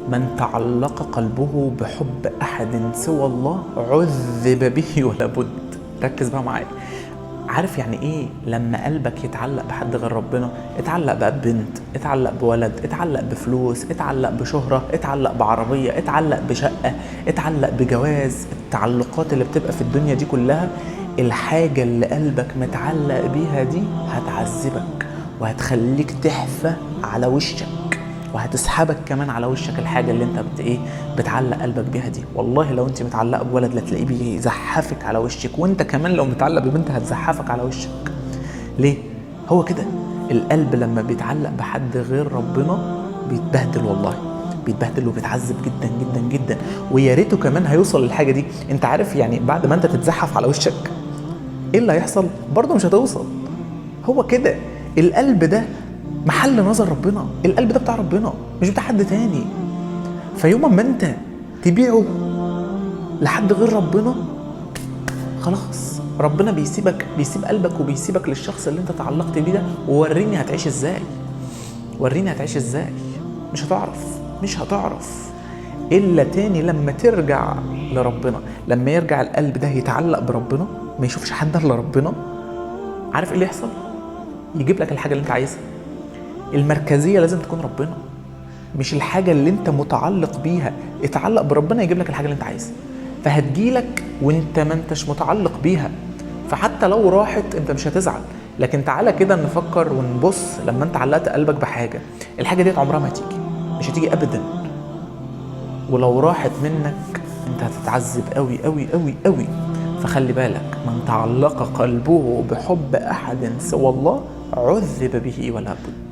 من تعلق قلبه بحب أحد سوى الله عذب به ولا بد. ركز بقى معايا. عارف يعني ايه لما قلبك يتعلق بحد غير ربنا؟ اتعلق بقى ببنت، اتعلق بولد، اتعلق بفلوس، اتعلق بشهرة، اتعلق بعربية، اتعلق بشقة، اتعلق بجواز. التعلقات اللي بتبقى في الدنيا دي كلها، الحاجة اللي قلبك متعلق بيها دي هتعذبك وهتخليك تحفى على وشك، وهتسحبك كمان على وشك الحاجة اللي انت بتعلق قلبك بيها دي. والله لو انت متعلقة بولد لا تلاقيه بيزحفك على وشك، وانت كمان لو متعلق ببنت هتزحفك على وشك. ليه؟ هو كده القلب لما بيتعلق بحد غير ربنا بيتبهدل، والله بيتبهدل وبيتعذب جدا جدا جدا. ويا ريته كمان هيوصل للحاجة دي. انت عارف يعني بعد ما انت تتزحف على وشك ايه اللي هيحصل؟ برضه مش هتوصل. هو كده القلب ده محل نظر ربنا، القلب ده بتاع ربنا مش بتاع حد تاني. فيوم ما انت تبيعه لحد غير ربنا خلاص ربنا بيسيب قلبك وبيسيبك للشخص اللي انت تعلقت بيه ده. ووريني هتعيش ازاي، وريني هتعيش ازاي. مش هتعرف الا تاني لما ترجع لربنا. لما يرجع القلب ده يتعلق بربنا ما يشوفش حد الا ربنا، عارف ايه اللي يحصل؟ يجيب لك الحاجة اللي انت عايزها. المركزية لازم تكون ربنا، مش الحاجة اللي انت متعلق بيها. اتعلق بربنا يجيب لك الحاجة اللي انت عايزها، فهتجيلك وانت ما انتش متعلق بيها. فحتى لو راحت انت مش هتزعل. لكن تعالى كده نفكر ونبص، لما انت علقت قلبك بحاجة، الحاجة دي عمرها ما هتيجي، مش هتيجي ابدا. ولو راحت منك انت هتتعذب قوي قوي قوي قوي. فخلي بالك، من تعلق قلبه بحب احد سوى الله عذب به ولا بد.